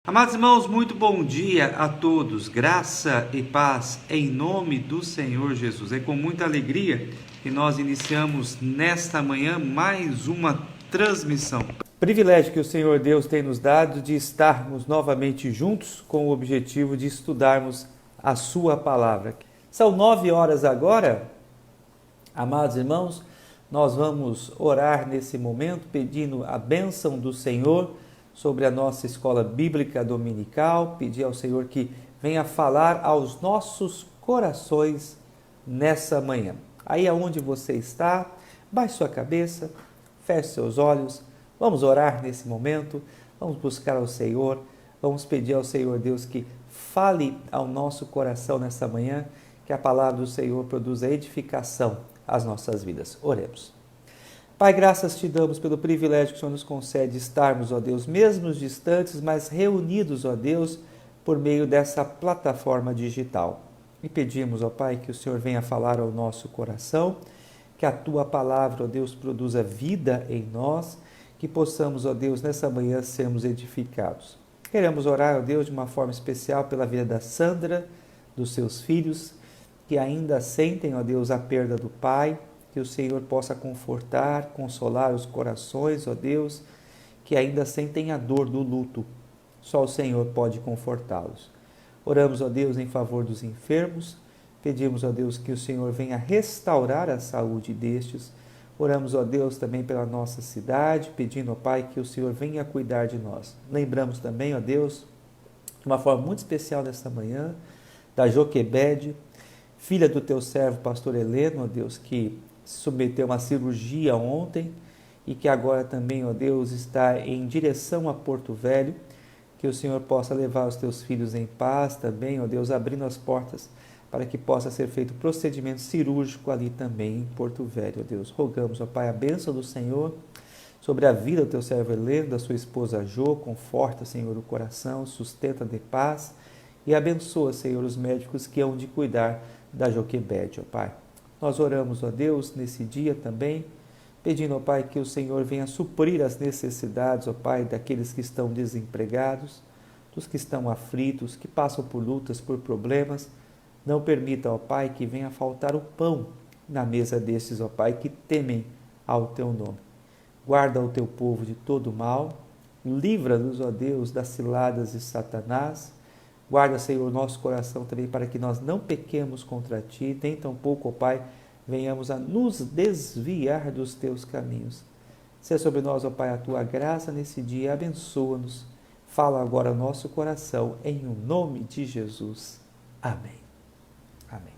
Amados irmãos, muito bom dia a todos, graça e paz em nome do Senhor Jesus. É com muita alegria que nós iniciamos nesta manhã mais uma transmissão. Privilégio que o Senhor Deus tem nos dado de estarmos novamente juntos com o objetivo de estudarmos a Sua palavra. São 9 horas agora, amados irmãos, nós vamos orar nesse momento pedindo a bênção do Senhor sobre a nossa escola bíblica dominical, pedir ao Senhor que venha falar aos nossos corações nessa manhã. Aí aonde você está, baixe sua cabeça, feche seus olhos, vamos orar nesse momento, vamos buscar ao Senhor, vamos pedir ao Senhor Deus que fale ao nosso coração nessa manhã, que a palavra do Senhor produza edificação às nossas vidas. Oremos. Pai, graças te damos pelo privilégio que o Senhor nos concede estarmos, ó Deus, mesmo distantes, mas reunidos, ó Deus, por meio dessa plataforma digital. E pedimos, ó Pai, que o Senhor venha falar ao nosso coração, que a Tua palavra, ó Deus, produza vida em nós, que possamos, ó Deus, nessa manhã sermos edificados. Queremos orar, ó Deus, de uma forma especial pela vida da Sandra, dos seus filhos, que ainda sentem, ó Deus, a perda do pai, que o Senhor possa confortar, consolar os corações, ó Deus, que ainda sentem a dor do luto. Só o Senhor pode confortá-los. Oramos, ó Deus, em favor dos enfermos. Pedimos, ó Deus, que o Senhor venha restaurar a saúde destes. Oramos, ó Deus, também pela nossa cidade, pedindo, ó Pai, que o Senhor venha cuidar de nós. Lembramos também, ó Deus, de uma forma muito especial nesta manhã, da Joquebede, filha do teu servo, pastor Heleno, ó Deus, que se submeteu a uma cirurgia ontem e que agora também, ó Deus, está em direção a Porto Velho, que o Senhor possa levar os teus filhos em paz também, ó Deus, abrindo as portas para que possa ser feito procedimento cirúrgico ali também em Porto Velho, ó Deus. Rogamos, ó Pai, a bênção do Senhor sobre a vida do teu servo Heleno, da sua esposa Jo, conforta, Senhor, o coração, sustenta de paz e abençoa, Senhor, os médicos que hão de cuidar da Joquebede, ó Pai. Nós oramos, ó Deus, nesse dia também, pedindo, ó Pai, que o Senhor venha suprir as necessidades, ó Pai, daqueles que estão desempregados, dos que estão aflitos, que passam por lutas, por problemas. Não permita, ó Pai, que venha faltar o pão na mesa desses, ó Pai, que temem ao Teu nome. Guarda o Teu povo de todo mal, livra-nos, ó Deus, das ciladas de Satanás. Guarda, Senhor, nosso coração também para que nós não pequemos contra Ti, nem tampouco, ó Pai, venhamos a nos desviar dos Teus caminhos. Seja sobre nós, ó Pai, a Tua graça nesse dia, abençoa-nos. Fala agora ao nosso coração, em o nome de Jesus. Amém. Amém.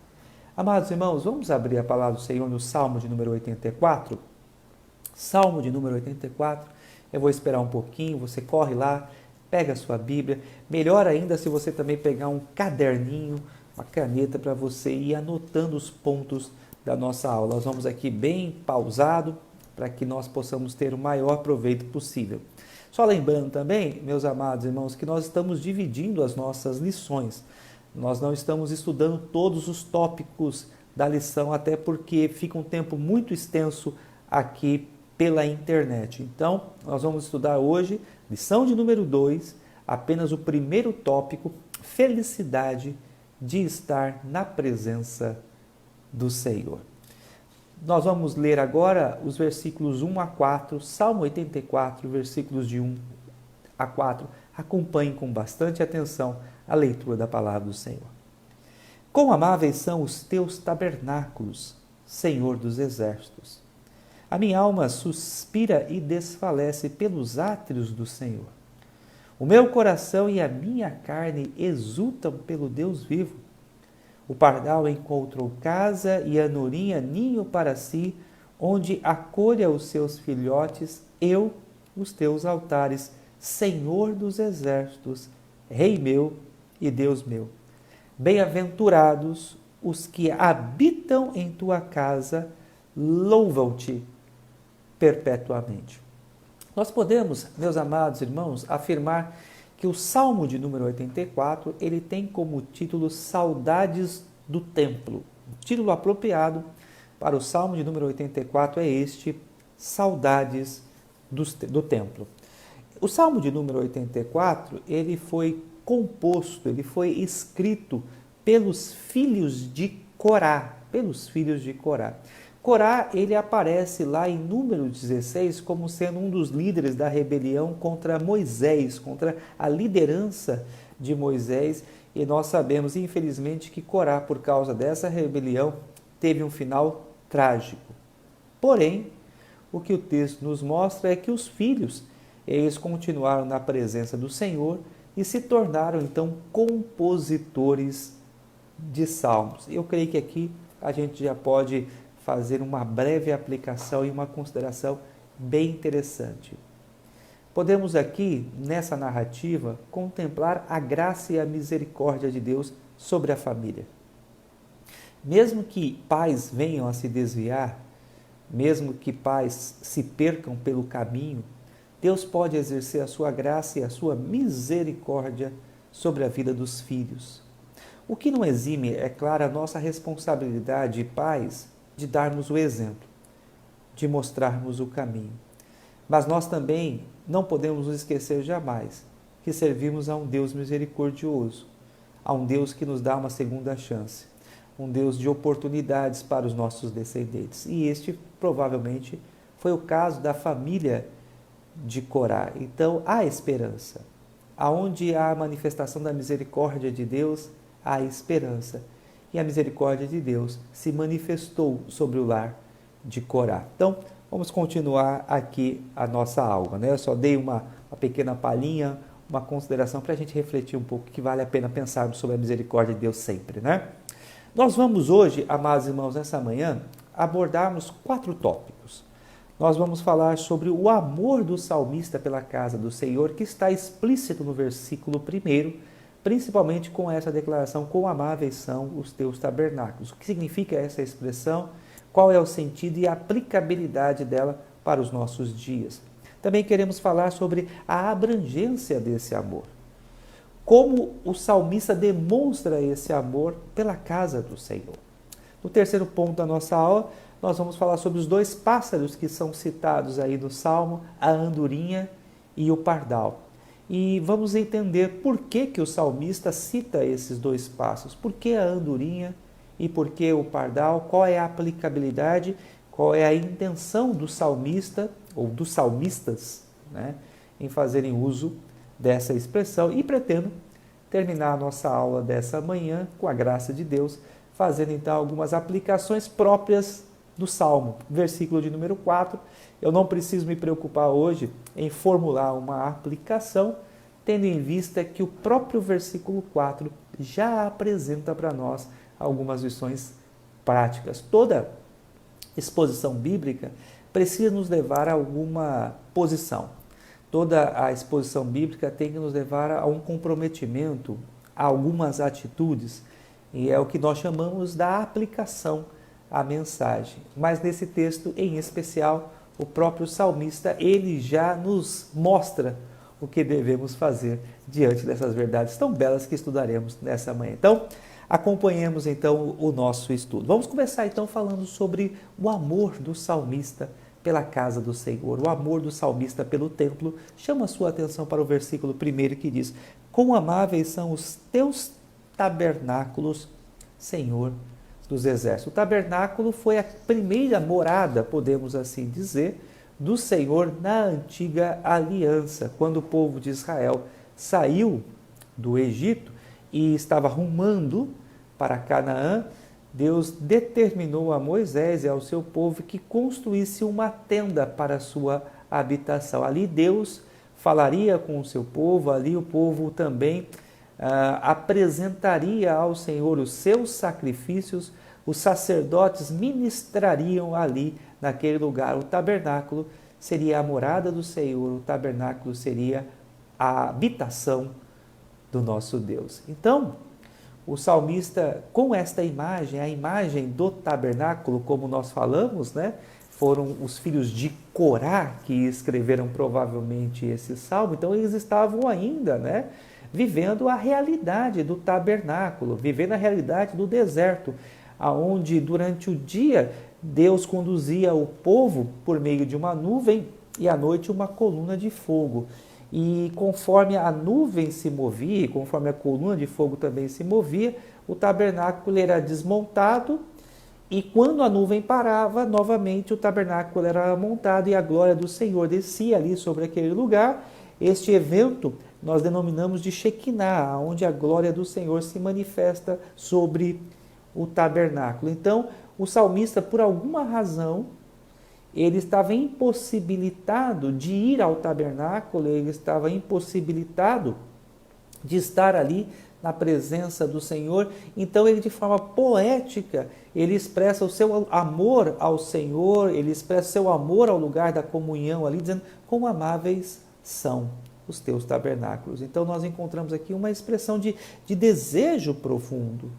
Amados irmãos, vamos abrir a palavra do Senhor no Salmo de número 84? Salmo de número 84, eu vou esperar um pouquinho, você corre lá, pega a sua Bíblia, melhor ainda se você também pegar um caderninho, uma caneta para você ir anotando os pontos da nossa aula. Nós vamos aqui bem pausado para que nós possamos ter o maior proveito possível. Só lembrando também, meus amados irmãos, que nós estamos dividindo as nossas lições. Nós não estamos estudando todos os tópicos da lição, até porque fica um tempo muito extenso aqui pela internet. Então, nós vamos estudar hoje, lição de número 2, apenas o primeiro tópico, felicidade de estar na presença do Senhor. Nós vamos ler agora os versículos 1 a 4, Salmo 84, versículos de 1 a 4. Acompanhem com bastante atenção a leitura da palavra do Senhor. Quão amáveis são os teus tabernáculos, Senhor dos exércitos! A minha alma suspira e desfalece pelos átrios do Senhor. O meu coração e a minha carne exultam pelo Deus vivo. O pardal encontrou casa e a andorinha ninho para si, onde acolha os seus filhotes, eu, os teus altares, Senhor dos exércitos, Rei meu e Deus meu. Bem-aventurados os que habitam em tua casa, louvam-te perpetuamente. Nós podemos, meus amados irmãos, afirmar que o Salmo de número 84, ele tem como título Saudades do Templo. O título apropriado para o Salmo de número 84 é este, Saudades do Templo. O Salmo de número 84, ele foi composto, ele foi escrito pelos filhos de Corá, Corá, ele aparece lá em Número 16 como sendo um dos líderes da rebelião contra Moisés, contra a liderança de Moisés, e nós sabemos, infelizmente, que Corá, por causa dessa rebelião, teve um final trágico. Porém, o que o texto nos mostra é que os filhos, eles continuaram na presença do Senhor e se tornaram, então, compositores de salmos. Eu creio que aqui a gente já pode fazer uma breve aplicação e uma consideração bem interessante. Podemos aqui, nessa narrativa, contemplar a graça e a misericórdia de Deus sobre a família. Mesmo que pais venham a se desviar, mesmo que pais se percam pelo caminho, Deus pode exercer a sua graça e a sua misericórdia sobre a vida dos filhos. O que não exime, é claro, a nossa responsabilidade de pais de darmos o exemplo, de mostrarmos o caminho. Mas nós também não podemos nos esquecer jamais que servimos a um Deus misericordioso, a um Deus que nos dá uma segunda chance, um Deus de oportunidades para os nossos descendentes. E este provavelmente foi o caso da família de Corá. Então há esperança. Aonde há a manifestação da misericórdia de Deus, há esperança. E a misericórdia de Deus se manifestou sobre o lar de Corá. Então, vamos continuar aqui a nossa aula, né? Eu só dei uma pequena palhinha, uma consideração para a gente refletir um pouco, que vale a pena pensarmos sobre a misericórdia de Deus sempre, né? Nós vamos hoje, amados irmãos, nessa manhã, abordarmos 4 tópicos. Nós vamos falar sobre o amor do salmista pela casa do Senhor, que está explícito no versículo 1, principalmente com essa declaração: quão amáveis são os teus tabernáculos. O que significa essa expressão? Qual é o sentido e a aplicabilidade dela para os nossos dias? Também queremos falar sobre a abrangência desse amor. Como o salmista demonstra esse amor pela casa do Senhor. No terceiro ponto da nossa aula, nós vamos falar sobre os 2 pássaros que são citados aí no Salmo, a andorinha e o pardal. E vamos entender por que o salmista cita esses 2 pássaros. Por que a andorinha e por que o pardal? Qual é a aplicabilidade, qual é a intenção do salmista, ou dos salmistas, né, em fazerem uso dessa expressão. E pretendo terminar a nossa aula dessa manhã, com a graça de Deus, fazendo então algumas aplicações próprias do Salmo, versículo de número 4. Eu não preciso me preocupar hoje em formular uma aplicação, tendo em vista que o próprio versículo 4 já apresenta para nós algumas lições práticas. Toda exposição bíblica precisa nos levar a alguma posição. Toda a exposição bíblica tem que nos levar a um comprometimento, a algumas atitudes, e é o que nós chamamos da aplicação à mensagem. Mas nesse texto em especial, o próprio salmista, ele já nos mostra o que devemos fazer diante dessas verdades tão belas que estudaremos nessa manhã. Então, acompanhemos então o nosso estudo. Vamos começar então falando sobre o amor do salmista pela casa do Senhor, o amor do salmista pelo templo. Chama a sua atenção para o versículo 1 que diz: quão amáveis são os teus tabernáculos, Senhor dos exércitos. O tabernáculo foi a primeira morada, podemos assim dizer, do Senhor na antiga aliança, quando o povo de Israel saiu do Egito e estava rumando para Canaã. Deus determinou a Moisés e ao seu povo que construísse uma tenda para a sua habitação. Ali Deus falaria com o seu povo, ali o povo também apresentaria ao Senhor os seus sacrifícios, os sacerdotes ministrariam ali naquele lugar. O tabernáculo seria a morada do Senhor, o tabernáculo seria a habitação do nosso Deus. Então, o salmista, com esta imagem, a imagem do tabernáculo, como nós falamos, né, foram os filhos de Corá que escreveram provavelmente esse salmo. Então, eles estavam ainda, né, vivendo a realidade do tabernáculo, vivendo a realidade do deserto, aonde durante o dia Deus conduzia o povo por meio de uma nuvem e à noite uma coluna de fogo. e conforme a nuvem se movia, e conforme a coluna de fogo também se movia, o tabernáculo era desmontado, e quando a nuvem parava, novamente o tabernáculo era montado e a glória do Senhor descia ali sobre aquele lugar. Este evento nós denominamos de Shekinah, onde a glória do Senhor se manifesta sobre o tabernáculo. Então, o salmista, por alguma razão, ele estava impossibilitado de ir ao tabernáculo, ele estava impossibilitado de estar ali na presença do Senhor. Então ele, de forma poética, ele expressa o seu amor ao Senhor, ele expressa o seu amor ao lugar da comunhão ali, dizendo: quão amáveis são os teus tabernáculos. Então nós encontramos aqui uma expressão de desejo profundo,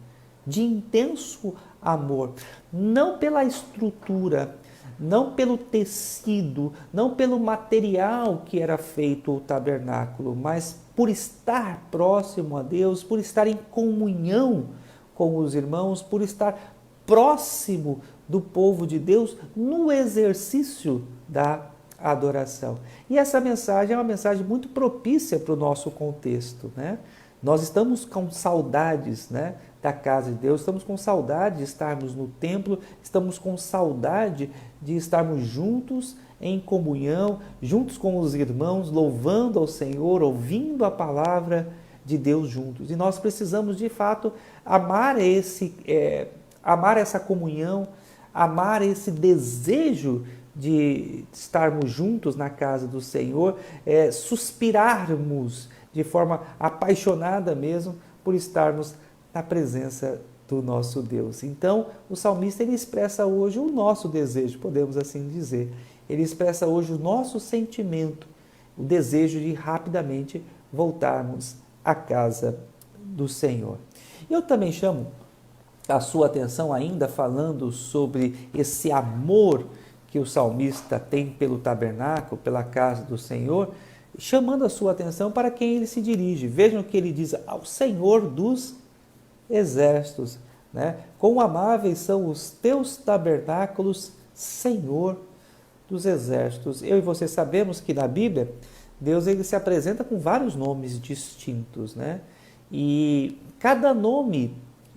de intenso amor, não pela estrutura, não pelo tecido, não pelo material que era feito o tabernáculo, mas por estar próximo a Deus, por estar em comunhão com os irmãos, por estar próximo do povo de Deus no exercício da adoração. E essa mensagem é uma mensagem muito propícia para o nosso contexto, né? Nós estamos com saudades, né, da casa de Deus, estamos com saudade de estarmos no templo, estamos com saudade de estarmos juntos em comunhão, juntos com os irmãos, louvando ao Senhor, ouvindo a palavra de Deus juntos. E nós precisamos, de fato, amar essa comunhão, amar esse desejo de estarmos juntos na casa do Senhor, suspirarmos de forma apaixonada mesmo por estarmos na presença do nosso Deus. Então, o salmista ele expressa hoje o nosso desejo, podemos assim dizer. Ele expressa hoje o nosso sentimento, o desejo de rapidamente voltarmos à casa do Senhor. Eu também chamo a sua atenção, ainda falando sobre esse amor que o salmista tem pelo tabernáculo, pela casa do Senhor, chamando a sua atenção para quem ele se dirige. Vejam que ele diz: ao Senhor dos exércitos, né? Quão amáveis são os teus tabernáculos, Senhor dos exércitos. Eu e você sabemos que na Bíblia, Deus ele se apresenta com vários nomes distintos, né? E cada nome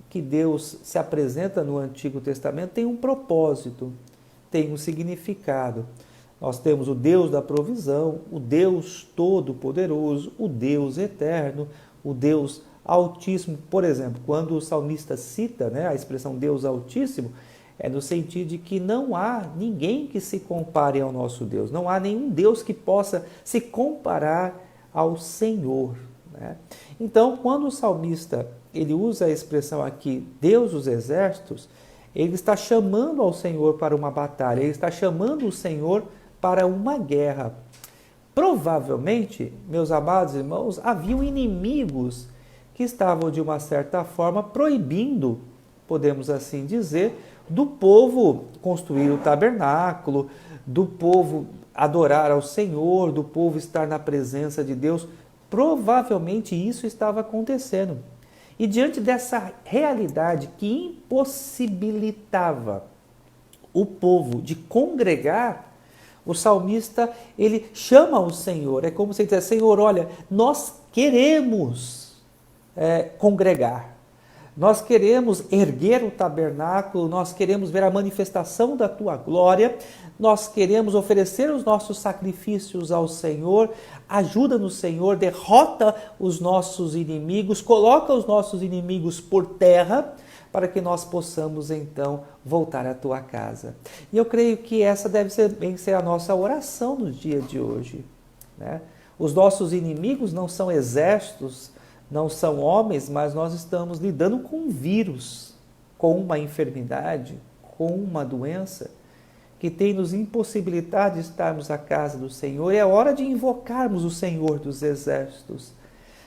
que Deus se apresenta no Antigo Testamento tem um propósito, tem um significado. Nós temos o Deus da provisão, o Deus todo-poderoso, o Deus eterno, o Deus Altíssimo. Por exemplo, quando o salmista cita, né, a expressão Deus Altíssimo, é no sentido de que não há ninguém que se compare ao nosso Deus, não há nenhum Deus que possa se comparar ao Senhor, né? Então, quando o salmista ele usa a expressão aqui, Deus dos exércitos, ele está chamando ao Senhor para uma batalha, ele está chamando o Senhor para uma guerra. Provavelmente, meus amados irmãos, haviam inimigos que estavam, de uma certa forma, proibindo, podemos assim dizer, do povo construir o tabernáculo, do povo adorar ao Senhor, do povo estar na presença de Deus. Provavelmente isso estava acontecendo. E diante dessa realidade que impossibilitava o povo de congregar, o salmista ele chama o Senhor. É como se ele dissesse: Senhor, olha, nós queremos congregar. Nós queremos erguer o tabernáculo, nós queremos ver a manifestação da Tua glória, nós queremos oferecer os nossos sacrifícios ao Senhor. Ajuda-nos, Senhor, derrota os nossos inimigos, coloca os nossos inimigos por terra, para que nós possamos então voltar à Tua casa. E eu creio que essa deve ser a nossa oração no dia de hoje, né? Os nossos inimigos não são exércitos, não são homens, mas nós estamos lidando com um vírus, com uma enfermidade, com uma doença que tem nos impossibilitado de estarmos à casa do Senhor. É hora de invocarmos o Senhor dos exércitos.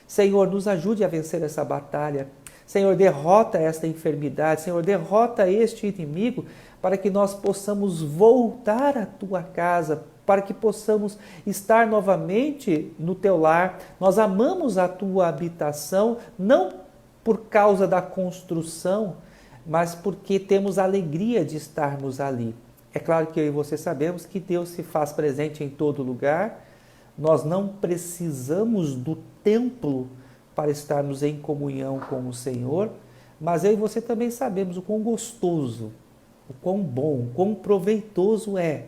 Senhor, nos ajude a vencer essa batalha. Senhor, derrota esta enfermidade. Senhor, derrota este inimigo, para que nós possamos voltar à Tua casa, para que possamos estar novamente no Teu lar. Nós amamos a Tua habitação, não por causa da construção, mas porque temos alegria de estarmos ali. É claro que eu e você sabemos que Deus se faz presente em todo lugar, Nós não precisamos do templo para estarmos em comunhão com o Senhor, mas eu e você também sabemos o quão gostoso, o quão bom, o quão proveitoso é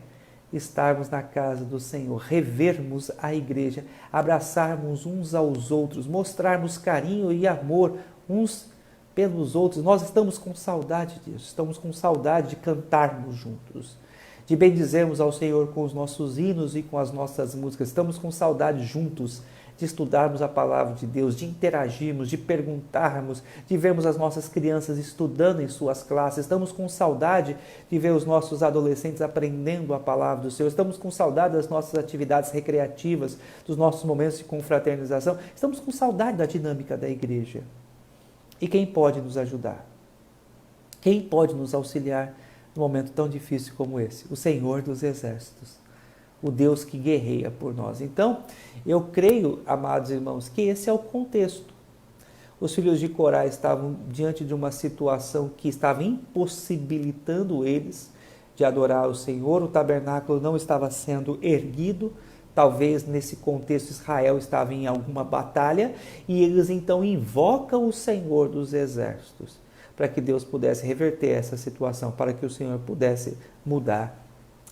estarmos na casa do Senhor, revermos a igreja, abraçarmos uns aos outros, mostrarmos carinho e amor uns pelos outros. Nós estamos com saudade disso, estamos com saudade de cantarmos juntos, de bendizermos ao Senhor com os nossos hinos e com as nossas músicas. Estamos com saudade juntos de estudarmos a palavra de Deus, de interagirmos, de perguntarmos, de vermos as nossas crianças estudando em suas classes. Estamos com saudade de ver os nossos adolescentes aprendendo a palavra do Senhor. Estamos com saudade das nossas atividades recreativas, dos nossos momentos de confraternização. Estamos com saudade da dinâmica da igreja. E quem pode nos ajudar? Quem pode nos auxiliar num momento tão difícil como esse? O Senhor dos Exércitos, o Deus que guerreia por nós. Então, eu creio, amados irmãos, que esse é o contexto. Os filhos de Corá estavam diante de uma situação que estava impossibilitando eles de adorar o Senhor. O tabernáculo não estava sendo erguido. Talvez nesse contexto Israel estava em alguma batalha e eles então invocam o Senhor dos Exércitos para que Deus pudesse reverter essa situação, para que o Senhor pudesse mudar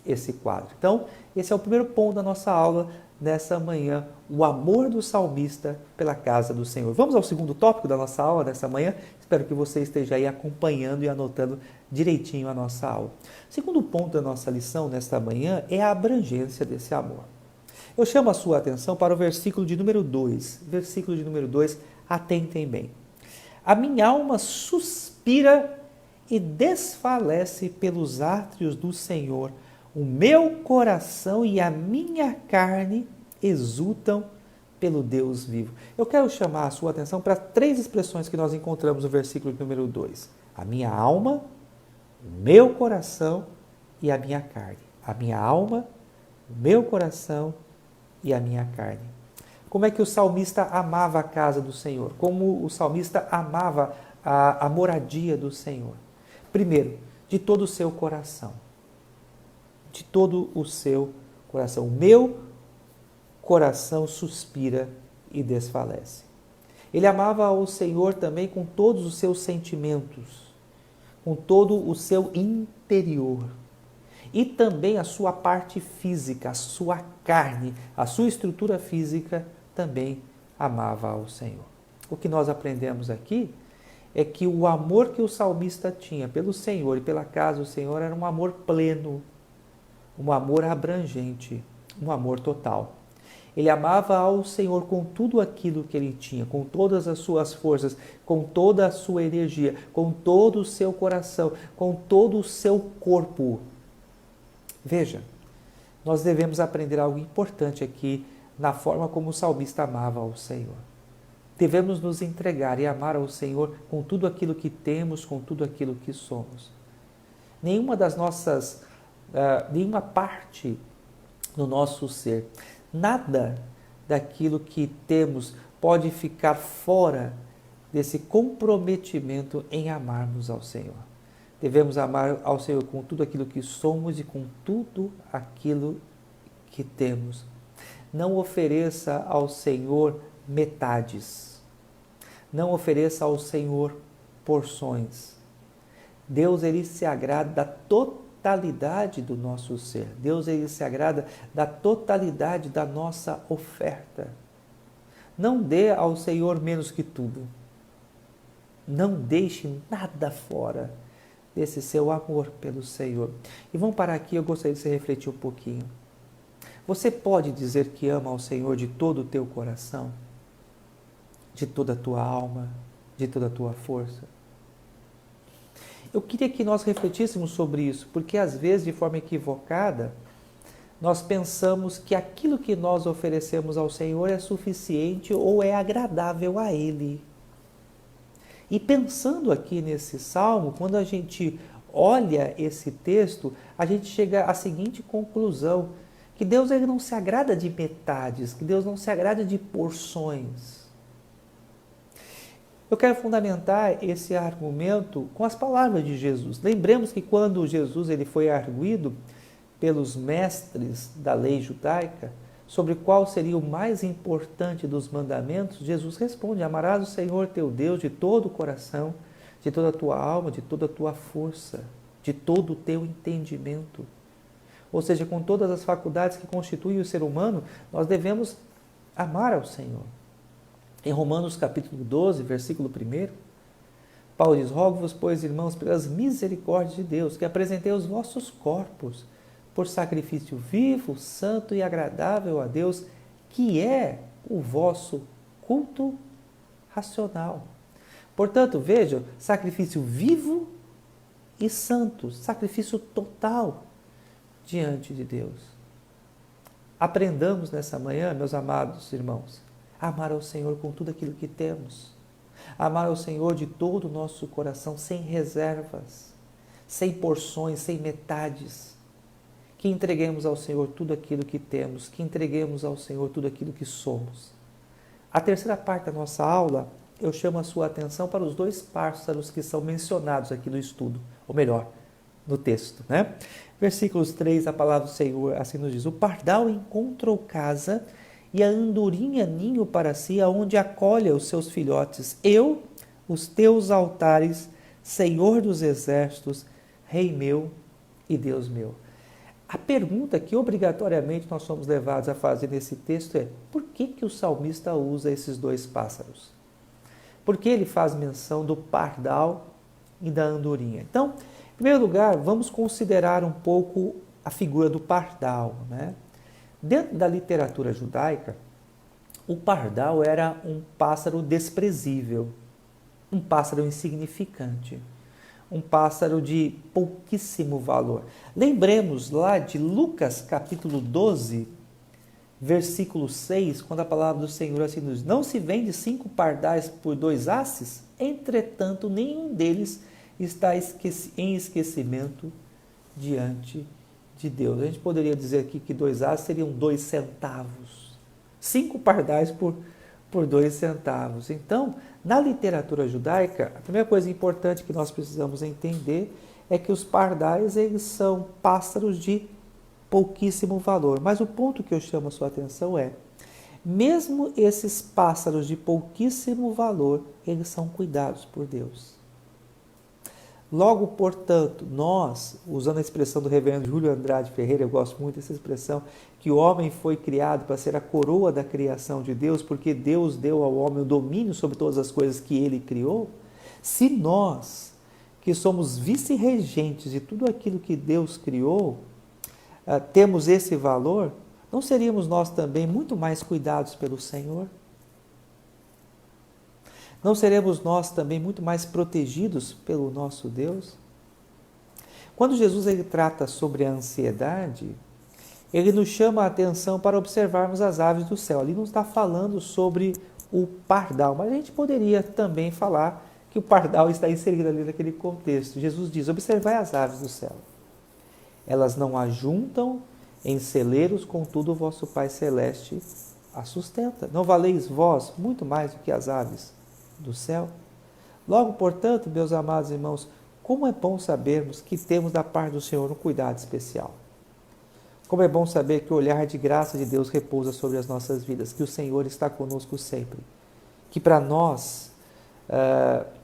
esse quadro. Então, esse é o primeiro ponto da nossa aula nessa manhã, o amor do salmista pela casa do Senhor. Vamos ao segundo tópico da nossa aula nessa manhã. Espero que você esteja aí acompanhando e anotando direitinho a nossa aula. O segundo ponto da nossa lição nesta manhã é a abrangência desse amor. Eu chamo a sua atenção para o versículo de número 2. Versículo de número 2, atentem bem. A minha alma suspira e desfalece pelos átrios do Senhor. O meu coração e a minha carne exultam pelo Deus vivo. Eu quero chamar a sua atenção para 3 expressões que nós encontramos no versículo de número 2. A minha alma, o meu coração e a minha carne. A minha alma, o meu coração e a minha carne. Como é que o salmista amava a casa do Senhor? Como o salmista amava a moradia do Senhor? Primeiro, de todo o seu coração. De todo o seu coração. O meu coração suspira e desfalece. Ele amava o Senhor também com todos os seus sentimentos, com todo o seu interior. E também a sua parte física, a sua carne, a sua estrutura física também amava ao Senhor. O que nós aprendemos aqui é que o amor que o salmista tinha pelo Senhor e pela casa do Senhor era um amor pleno, um amor abrangente, um amor total. Ele amava ao Senhor com tudo aquilo que ele tinha, com todas as suas forças, com toda a sua energia, com todo o seu coração, com todo o seu corpo. Veja, nós devemos aprender algo importante aqui na forma como o salmista amava ao Senhor. Devemos nos entregar e amar ao Senhor com tudo aquilo que temos, com tudo aquilo que somos. Nenhuma parte do nosso ser, nada daquilo que temos pode ficar fora desse comprometimento em amarmos ao Senhor. Devemos amar ao Senhor com tudo aquilo que somos e com tudo aquilo que temos. Não ofereça ao Senhor metades. Não ofereça ao Senhor porções. Deus, ele se agrada da totalidade do nosso ser. Deus, ele se agrada da totalidade da nossa oferta. Não dê ao Senhor menos que tudo. Não deixe nada fora desse seu amor pelo Senhor. E vamos parar aqui, eu gostaria de você refletir um pouquinho. Você pode dizer que ama ao Senhor de todo o teu coração? De toda a tua alma? De toda a tua força? Eu queria que nós refletíssemos sobre isso, porque às vezes, de forma equivocada, nós pensamos que aquilo que nós oferecemos ao Senhor é suficiente ou é agradável a Ele. E pensando aqui nesse salmo, quando a gente olha esse texto, a gente chega à seguinte conclusão, que Deus, ele não se agrada de metades, que Deus não se agrada de porções. Eu quero fundamentar esse argumento com as palavras de Jesus. Lembremos que quando Jesus ele foi arguido pelos mestres da lei judaica sobre qual seria o mais importante dos mandamentos, Jesus responde: amarás o Senhor teu Deus de todo o coração, de toda a tua alma, de toda a tua força, de todo o teu entendimento. Ou seja, com todas as faculdades que constituem o ser humano, nós devemos amar ao Senhor. Em Romanos capítulo 12, versículo 1, Paulo diz: rogo-vos, pois, irmãos, pelas misericórdias de Deus, que apresentei os vossos corpos por sacrifício vivo, santo e agradável a Deus, que é o vosso culto racional. Portanto, vejam, sacrifício vivo e santo, sacrifício total diante de Deus. Aprendamos nessa manhã, meus amados irmãos, a amar ao Senhor com tudo aquilo que temos. Amar ao Senhor de todo o nosso coração, sem reservas, sem porções, sem metades. Que entreguemos ao Senhor tudo aquilo que temos, que entreguemos ao Senhor tudo aquilo que somos. A terceira parte da nossa aula, eu chamo a sua atenção para os dois pássaros que são mencionados aqui no estudo, ou melhor, no texto, né? Versículos 3, a palavra do Senhor assim nos diz: o pardal encontrou casa e a andorinha ninho para si, aonde acolhe os seus filhotes. Eu, os teus altares, Senhor dos exércitos, Rei meu e Deus meu. A pergunta que obrigatoriamente nós somos levados a fazer nesse texto é: por que o salmista usa esses dois pássaros? Por que ele faz menção do pardal e da andorinha? Então, em primeiro lugar, vamos considerar um pouco a figura do pardal, né? Dentro da literatura judaica, o pardal era um pássaro desprezível, um pássaro insignificante, um pássaro de pouquíssimo valor. Lembremos lá de Lucas capítulo 12, versículo 6, quando a palavra do Senhor assim nos diz: não se vende 5 pardais por 2 asses? Entretanto, nenhum deles está em esquecimento diante de Deus. A gente poderia dizer aqui que 2 asses seriam 2 centavos. 5 pardais por 2 centavos. Então, na literatura judaica, a primeira coisa importante que nós precisamos entender é que os pardais, eles são pássaros de pouquíssimo valor. Mas o ponto que eu chamo a sua atenção é: mesmo esses pássaros de pouquíssimo valor, eles são cuidados por Deus. Logo, portanto, nós, usando a expressão do reverendo Júlio Andrade Ferreira, eu gosto muito dessa expressão, que o homem foi criado para ser a coroa da criação de Deus, porque Deus deu ao homem o domínio sobre todas as coisas que ele criou. Se nós, que somos vice-regentes de tudo aquilo que Deus criou, temos esse valor, não seríamos nós também muito mais cuidados pelo Senhor? Não seremos nós também muito mais protegidos pelo nosso Deus? Quando Jesus ele trata sobre a ansiedade, ele nos chama a atenção para observarmos as aves do céu. Ali não está falando sobre o pardal, mas a gente poderia também falar que o pardal está inserido ali naquele contexto. Jesus diz: observai as aves do céu. Elas não ajuntam em celeiros, contudo o vosso Pai Celeste as sustenta. Não valeis vós muito mais do que as aves do céu? Logo, portanto, meus amados irmãos, como é bom sabermos que temos da parte do Senhor um cuidado especial. Como é bom saber que o olhar de graça de Deus repousa sobre as nossas vidas, que o Senhor está conosco sempre. Que para nós,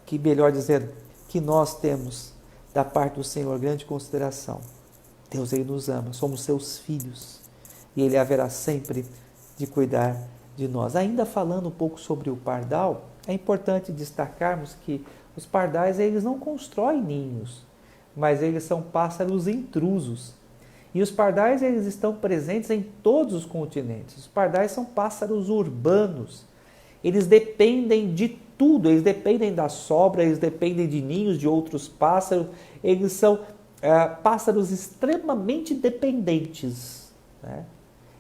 que melhor dizendo, que nós temos da parte do Senhor grande consideração. Deus, Ele nos ama, somos seus filhos e Ele haverá sempre de cuidar de nós. Ainda falando um pouco sobre o pardal, é importante destacarmos que os pardais eles não constroem ninhos, mas eles são pássaros intrusos. E os pardais eles estão presentes em todos os continentes. Os pardais são pássaros urbanos. Eles dependem de tudo, eles dependem da sobra, eles dependem de ninhos de outros pássaros. Eles são pássaros extremamente dependentes, né?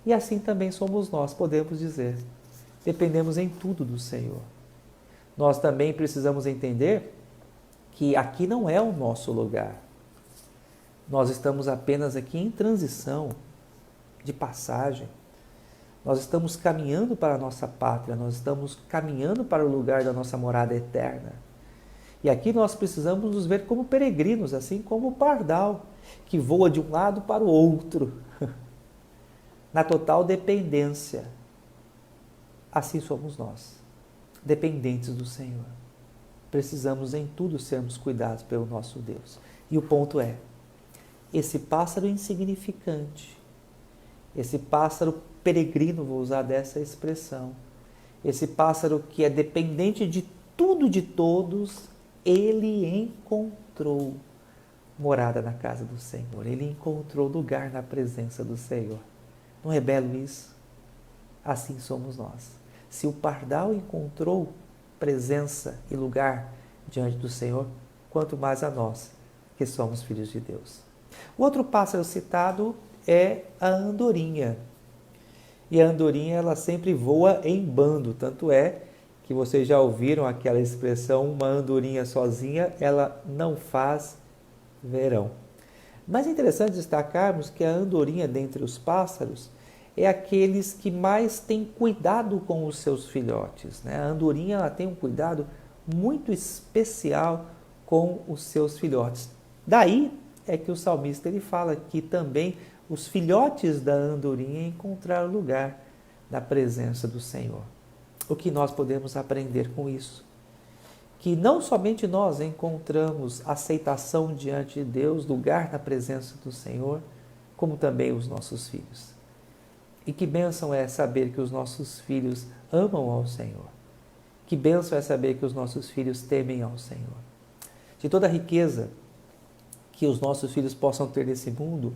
E assim também somos nós, podemos dizer. Dependemos em tudo do Senhor. Nós também precisamos entender que aqui não é o nosso lugar. Nós estamos apenas aqui em transição, de passagem. Nós estamos caminhando para a nossa pátria, nós estamos caminhando para o lugar da nossa morada eterna. E aqui nós precisamos nos ver como peregrinos, assim como o pardal, que voa de um lado para o outro. na total dependência. Assim somos nós, dependentes do Senhor. Precisamos em tudo sermos cuidados pelo nosso Deus. E o ponto é, esse pássaro insignificante, esse pássaro peregrino, vou usar dessa expressão, esse pássaro que é dependente de tudo, de todos, ele encontrou morada na casa do Senhor. Ele encontrou lugar na presença do Senhor. Não é belo isso? Assim somos nós. Se o pardal encontrou presença e lugar diante do Senhor, quanto mais a nós, que somos filhos de Deus. O outro pássaro citado é a andorinha. E a andorinha, ela sempre voa em bando, tanto é que vocês já ouviram aquela expressão, uma andorinha sozinha, ela não faz verão. Mas é interessante destacarmos que a andorinha, dentre os pássaros, é aqueles que mais têm cuidado com os seus filhotes, né? A andorinha, ela tem um cuidado muito especial com os seus filhotes. Daí é que o salmista ele fala que também os filhotes da andorinha encontraram lugar na presença do Senhor. O que nós podemos aprender com isso? Que não somente nós encontramos aceitação diante de Deus, lugar na presença do Senhor, como também os nossos filhos. E que bênção é saber que os nossos filhos amam ao Senhor. Que bênção é saber que os nossos filhos temem ao Senhor. De toda a riqueza que os nossos filhos possam ter nesse mundo,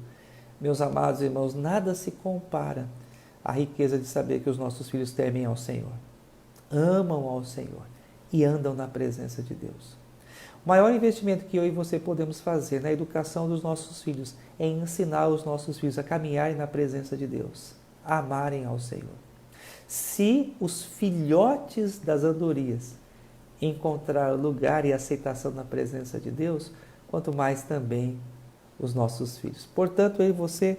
meus amados irmãos, nada se compara à riqueza de saber que os nossos filhos temem ao Senhor, amam ao Senhor e andam na presença de Deus. O maior investimento que eu e você podemos fazer na educação dos nossos filhos é ensinar os nossos filhos a caminharem na presença de Deus, a amarem ao Senhor. Se os filhotes das andorinhas encontrar lugar e aceitação na presença de Deus, quanto mais também os nossos filhos. Portanto, eu e você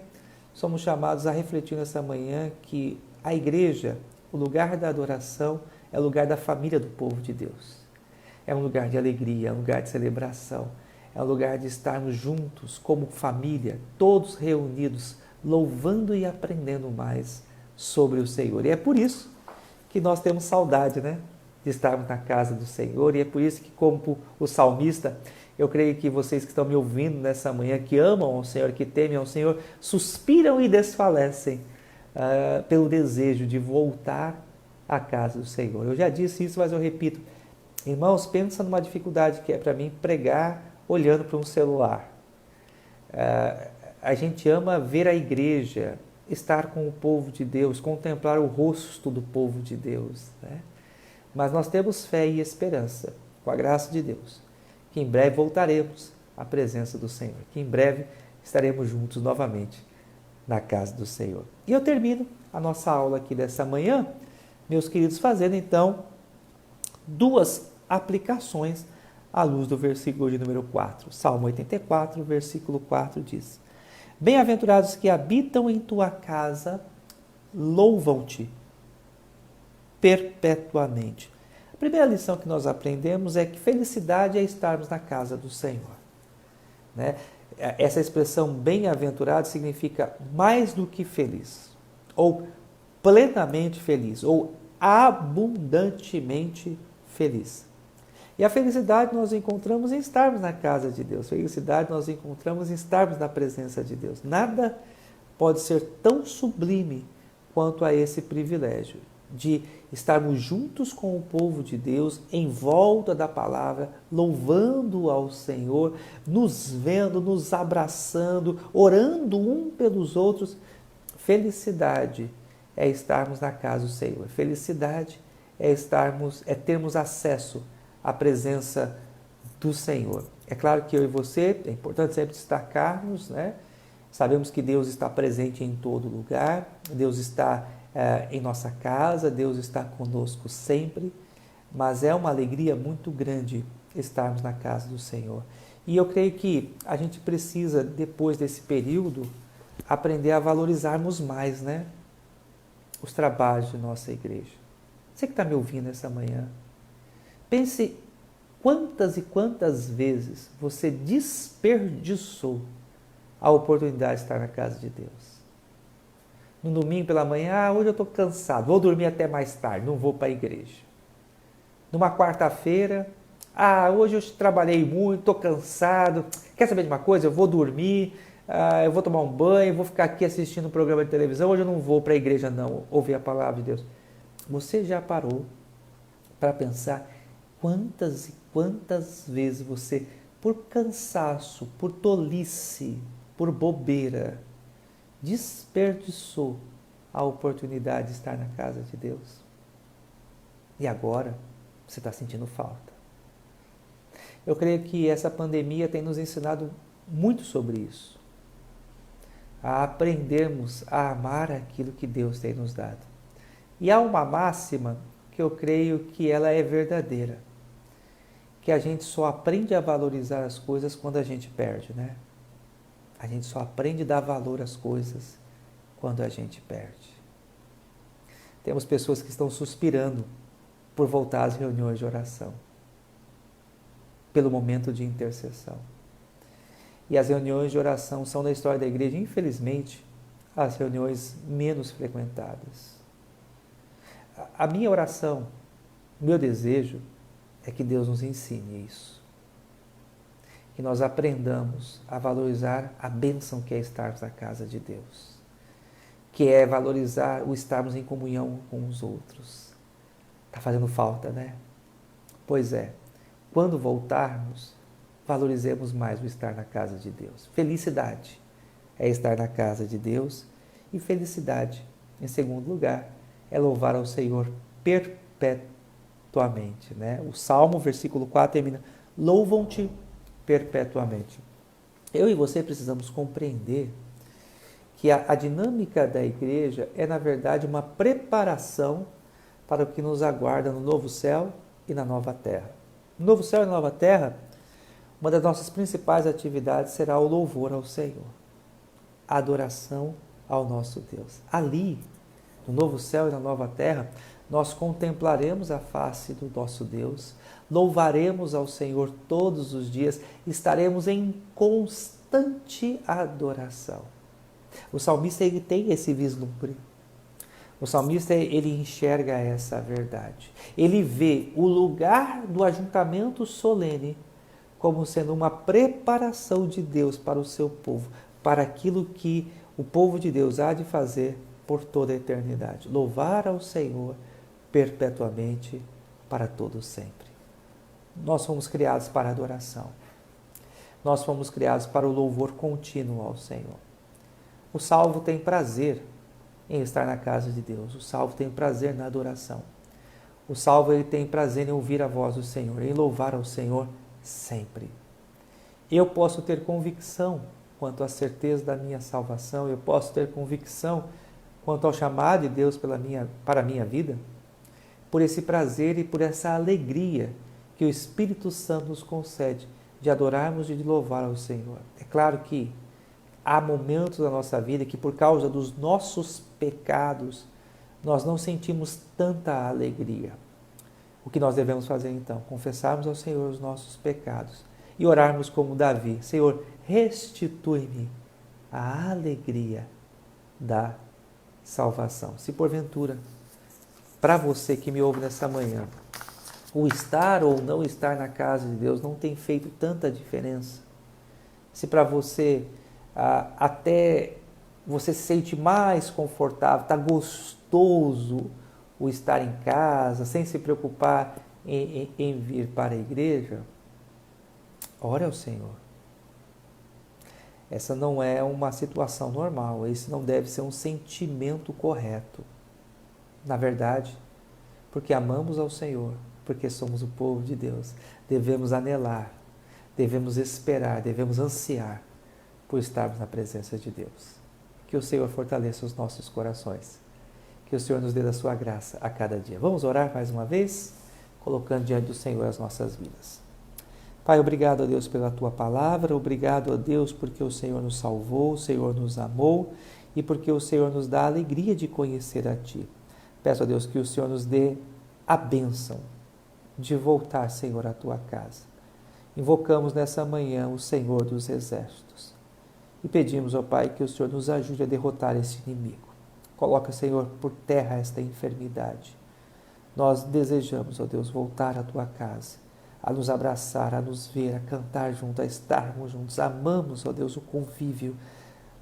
somos chamados a refletir nessa manhã que a igreja, o lugar da adoração, é o lugar da família do povo de Deus. É um lugar de alegria, é um lugar de celebração, é um lugar de estarmos juntos como família, todos reunidos, louvando e aprendendo mais sobre o Senhor. E é por isso que nós temos saudade, né, de estarmos na casa do Senhor, e é por isso que, como o salmista, eu creio que vocês que estão me ouvindo nessa manhã, que amam ao Senhor, que temem ao Senhor, suspiram e desfalecem pelo desejo de voltar à casa do Senhor. Eu já disse isso, mas eu repito. Irmãos, pensa numa dificuldade que é para mim pregar olhando para um celular. A gente ama ver a igreja, estar com o povo de Deus, contemplar o rosto do povo de Deus, né? Mas nós temos fé e esperança, com a graça de Deus, que em breve voltaremos à presença do Senhor, que em breve estaremos juntos novamente na casa do Senhor. E eu termino a nossa aula aqui dessa manhã, meus queridos, fazendo então duas aplicações à luz do versículo de número 4. Salmo 84, versículo 4 diz: Bem-aventurados que habitam em tua casa, louvam-te perpetuamente. A primeira lição que nós aprendemos é que felicidade é estarmos na casa do Senhor, né? Essa expressão bem-aventurado significa mais do que feliz, ou plenamente feliz, ou abundantemente feliz. E a felicidade nós encontramos em estarmos na casa de Deus. Felicidade nós encontramos em estarmos na presença de Deus. Nada pode ser tão sublime quanto a esse privilégio de estarmos juntos com o povo de Deus, em volta da palavra, louvando ao Senhor, nos vendo, nos abraçando, orando um pelos outros. Felicidade é estarmos na casa do Senhor. Felicidade é termos acesso à presença do Senhor. É claro que eu e você, é importante sempre destacarmos, né? Sabemos que Deus está presente em todo lugar, Deus está em nossa casa, Deus está conosco sempre, mas é uma alegria muito grande estarmos na casa do Senhor. E eu creio que a gente precisa, depois desse período, aprender a valorizarmos mais, né, os trabalhos de nossa igreja. Você que está me ouvindo essa manhã, pense quantas e quantas vezes você desperdiçou a oportunidade de estar na casa de Deus. No domingo pela manhã, hoje eu estou cansado, vou dormir até mais tarde, não vou para a igreja. Numa quarta-feira, hoje eu trabalhei muito, estou cansado, quer saber de uma coisa? Eu vou dormir, eu vou tomar um banho, vou ficar aqui assistindo um programa de televisão, hoje eu não vou para a igreja não, ouvir a palavra de Deus. Você já parou para pensar quantas e quantas vezes você, por cansaço, por tolice, por bobeira, desperdiçou a oportunidade de estar na casa de Deus? E agora você está sentindo falta. Eu creio que essa pandemia tem nos ensinado muito sobre isso. A aprendermos a amar aquilo que Deus tem nos dado. E há uma máxima que eu creio que ela é verdadeira. Que a gente só aprende a valorizar as coisas quando a gente perde, né? A gente só aprende a dar valor às coisas quando a gente perde. Temos pessoas que estão suspirando por voltar às reuniões de oração, pelo momento de intercessão. E as reuniões de oração são, na história da igreja, infelizmente, as reuniões menos frequentadas. A minha oração, o meu desejo, é que Deus nos ensine isso. Que nós aprendamos a valorizar a bênção que é estarmos na casa de Deus. Que é valorizar o estarmos em comunhão com os outros. Está fazendo falta, né? Pois é. Quando voltarmos, valorizemos mais o estar na casa de Deus. Felicidade é estar na casa de Deus. E felicidade, em segundo lugar, é louvar ao Senhor perpetuamente, né? O Salmo, versículo 4, termina: louvam-te perpetuamente. Eu e você precisamos compreender que a dinâmica da igreja é, na verdade, uma preparação para o que nos aguarda no novo céu e na nova terra. No novo céu e na nova terra, uma das nossas principais atividades será o louvor ao Senhor, a adoração ao nosso Deus. Ali, no novo céu e na nova terra, nós contemplaremos a face do nosso Deus, louvaremos ao Senhor todos os dias, estaremos em constante adoração. O salmista, ele tem esse vislumbre. O salmista, ele enxerga essa verdade. Ele vê o lugar do ajuntamento solene como sendo uma preparação de Deus para o seu povo, para aquilo que o povo de Deus há de fazer por toda a eternidade. Louvar ao Senhor perpetuamente, para todo sempre. Nós fomos criados para a adoração. Nós fomos criados para o louvor contínuo ao Senhor. O salvo tem prazer em estar na casa de Deus. O salvo tem prazer na adoração. O salvo, ele tem prazer em ouvir a voz do Senhor, em louvar ao Senhor sempre. Eu posso ter convicção quanto à certeza da minha salvação, eu posso ter convicção quanto ao chamado de Deus para a minha vida, por esse prazer e por essa alegria que o Espírito Santo nos concede de adorarmos e de louvar ao Senhor. É claro que há momentos da nossa vida que, por causa dos nossos pecados, nós não sentimos tanta alegria. O que nós devemos fazer então? Confessarmos ao Senhor os nossos pecados e orarmos como Davi: Senhor, restitui-me a alegria da salvação. Se porventura, para você que me ouve nessa manhã, o estar ou não estar na casa de Deus não tem feito tanta diferença, se para você até você se sente mais confortável, está gostoso o estar em casa, sem se preocupar em vir para a igreja, ore ao Senhor. Essa não é uma situação normal, esse não deve ser um sentimento correto. Na verdade, porque amamos ao Senhor, porque somos o povo de Deus, devemos anelar, devemos esperar, devemos ansiar por estarmos na presença de Deus. Que o Senhor fortaleça os nossos corações. Que o Senhor nos dê da sua graça a cada dia. Vamos orar mais uma vez, colocando diante do Senhor as nossas vidas. Pai, obrigado a Deus pela tua palavra, obrigado a Deus porque o Senhor nos salvou, o Senhor nos amou e porque o Senhor nos dá a alegria de conhecer a Ti. Peço a Deus que o Senhor nos dê a bênção de voltar, Senhor, à Tua casa. Invocamos nessa manhã o Senhor dos Exércitos e pedimos ao Pai que o Senhor nos ajude a derrotar esse inimigo. Coloca, Senhor, por terra esta enfermidade. Nós desejamos, ó Deus, voltar à tua casa, a nos abraçar, a nos ver, a cantar juntos, a estarmos juntos. Amamos, ó Deus, o convívio,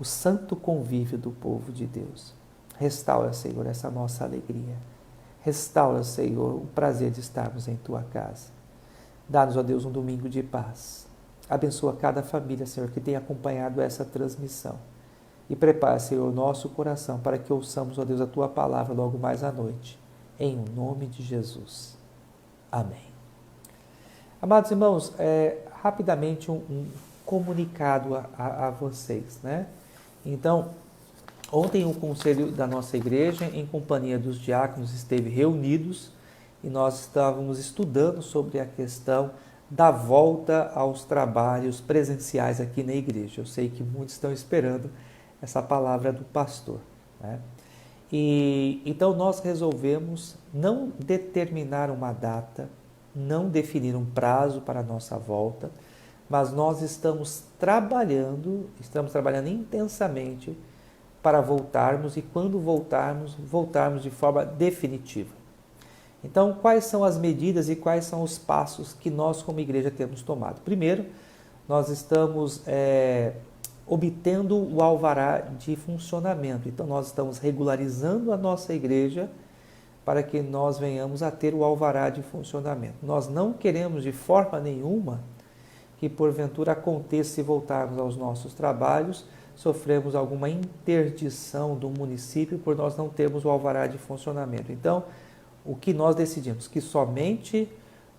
o santo convívio do povo de Deus. Restaura, Senhor, essa nossa alegria. Restaura, Senhor, o prazer de estarmos em tua casa. Dá-nos, ó Deus, um domingo de paz. Abençoa cada família, Senhor, que tem acompanhado essa transmissão. E prepara, Senhor, o nosso coração para que ouçamos, ó Deus, a tua palavra logo mais à noite. Em nome de Jesus. Amém. Amados irmãos, rapidamente um comunicado a vocês, né? Então, ontem o conselho da nossa igreja, em companhia dos diáconos, esteve reunidos e nós estávamos estudando sobre a questão da volta aos trabalhos presenciais aqui na igreja. Eu sei que muitos estão esperando essa palavra do pastor, né? E então nós resolvemos não determinar uma data, não definir um prazo para a nossa volta, mas nós estamos trabalhando intensamente para voltarmos e quando voltarmos de forma definitiva. Então, quais são as medidas e quais são os passos que nós como igreja temos tomado? Primeiro, nós estamos obtendo o alvará de funcionamento. Então, nós estamos regularizando a nossa igreja para que nós venhamos a ter o alvará de funcionamento. Nós não queremos de forma nenhuma que porventura aconteça se voltarmos aos nossos trabalhos, sofremos alguma interdição do município por nós não termos o alvará de funcionamento. Então, o que nós decidimos? Que somente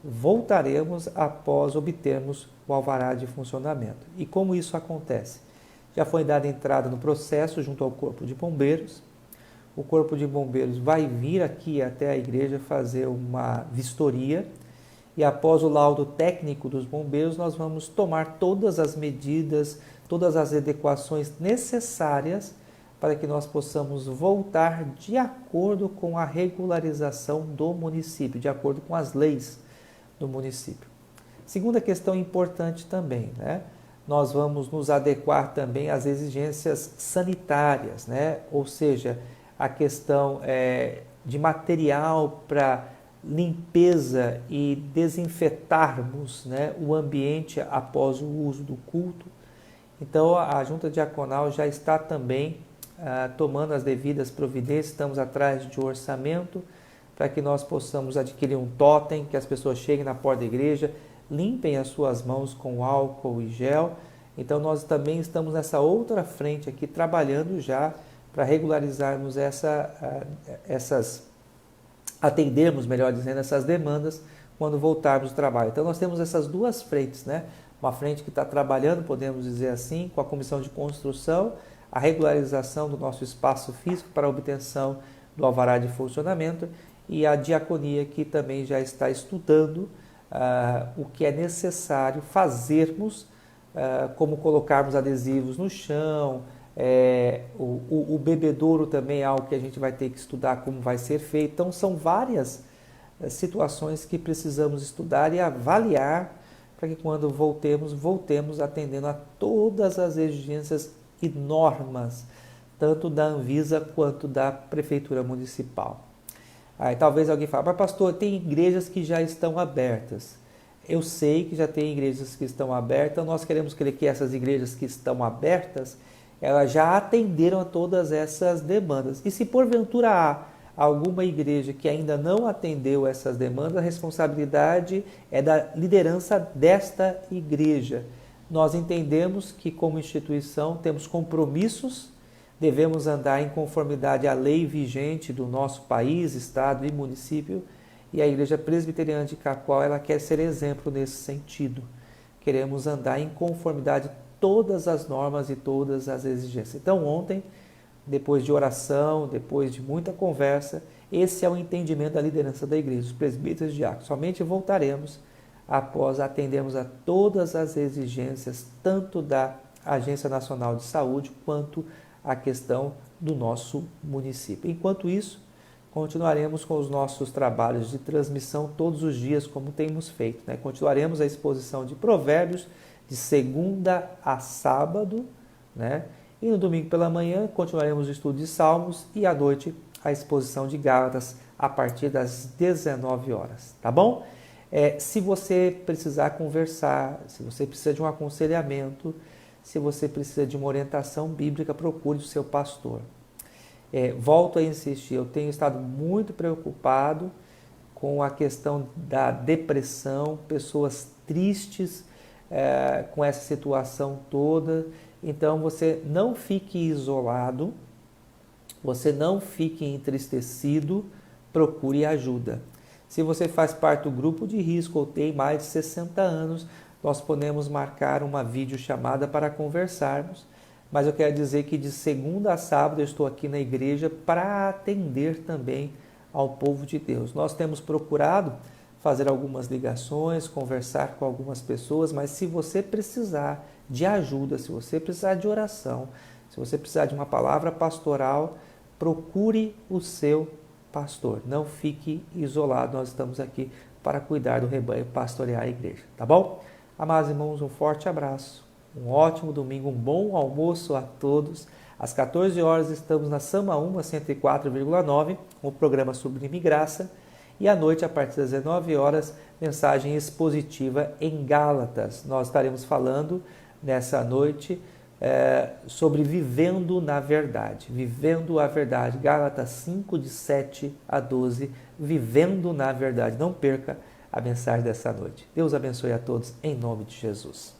voltaremos após obtermos o alvará de funcionamento. E como isso acontece? Já foi dada entrada no processo junto ao Corpo de Bombeiros. O Corpo de Bombeiros vai vir aqui até a igreja fazer uma vistoria e após o laudo técnico dos bombeiros nós vamos tomar todas as medidas, todas as adequações necessárias para que nós possamos voltar de acordo com a regularização do município, de acordo com as leis do município. Segunda questão importante também, né? Nós vamos nos adequar também às exigências sanitárias, né? Ou seja, a questão de material para limpeza e desinfetarmos, né, o ambiente após o uso do culto. Então, a Junta Diaconal já está também tomando as devidas providências, estamos atrás de um orçamento para que nós possamos adquirir um totem, que as pessoas cheguem na porta da igreja, limpem as suas mãos com álcool e gel. Então, nós também estamos nessa outra frente aqui, trabalhando já para regularizarmos atendermos, melhor dizendo, essas demandas quando voltarmos ao trabalho. Então, nós temos essas duas frentes, né? Uma frente que está trabalhando, podemos dizer assim, com a comissão de construção, a regularização do nosso espaço físico para a obtenção do alvará de funcionamento, e a diaconia que também já está estudando o que é necessário fazermos, como colocarmos adesivos no chão, o bebedouro também é algo que a gente vai ter que estudar como vai ser feito. Então são várias situações que precisamos estudar e avaliar para que quando voltemos atendendo a todas as exigências e normas, tanto da Anvisa quanto da Prefeitura Municipal. Aí talvez alguém fale, mas pastor, tem igrejas que já estão abertas. Eu sei que já tem igrejas que estão abertas, nós queremos crer que essas igrejas que estão abertas, elas já atenderam a todas essas demandas. E se porventura há alguma igreja que ainda não atendeu essas demandas, a responsabilidade é da liderança desta igreja. Nós entendemos que como instituição temos compromissos, devemos andar em conformidade à lei vigente do nosso país, estado e município, e a Igreja Presbiteriana de Cacoal, ela quer ser exemplo nesse sentido. Queremos andar em conformidade todas as normas e todas as exigências. Então ontem, depois de oração, depois de muita conversa, esse é o entendimento da liderança da igreja, os presbíteros e diáconos. Somente voltaremos após atendermos a todas as exigências, tanto da Agência Nacional de Saúde, quanto a questão do nosso município. Enquanto isso, continuaremos com os nossos trabalhos de transmissão todos os dias, como temos feito, né? Continuaremos a exposição de provérbios de segunda a sábado, né? E no domingo pela manhã continuaremos o estudo de Salmos e à noite a exposição de Gálatas a partir das 19 horas, tá bom? Se você precisar conversar, se você precisa de um aconselhamento, se você precisa de uma orientação bíblica, procure o seu pastor. Volto a insistir, eu tenho estado muito preocupado com a questão da depressão, pessoas tristes com essa situação toda. Então você não fique isolado, você não fique entristecido, procure ajuda. Se você faz parte do grupo de risco ou tem mais de 60 anos, nós podemos marcar uma videochamada para conversarmos. Mas eu quero dizer que de segunda a sábado eu estou aqui na igreja para atender também ao povo de Deus. Nós temos procurado fazer algumas ligações, conversar com algumas pessoas, mas se você precisar de ajuda, se você precisar de oração, se você precisar de uma palavra pastoral, procure o seu pastor. Não fique isolado, nós estamos aqui para cuidar do rebanho, pastorear a igreja, tá bom? Amados irmãos, um forte abraço, um ótimo domingo, um bom almoço a todos. Às 14 horas estamos na Sama 1, 104,9, com o programa Sublime Graça. E à noite, a partir das 19 horas, mensagem expositiva em Gálatas. Nós estaremos falando nessa noite sobre vivendo na verdade. Vivendo a verdade. Gálatas 5, de 7 a 12. Vivendo na verdade. Não perca a mensagem dessa noite. Deus abençoe a todos, em nome de Jesus.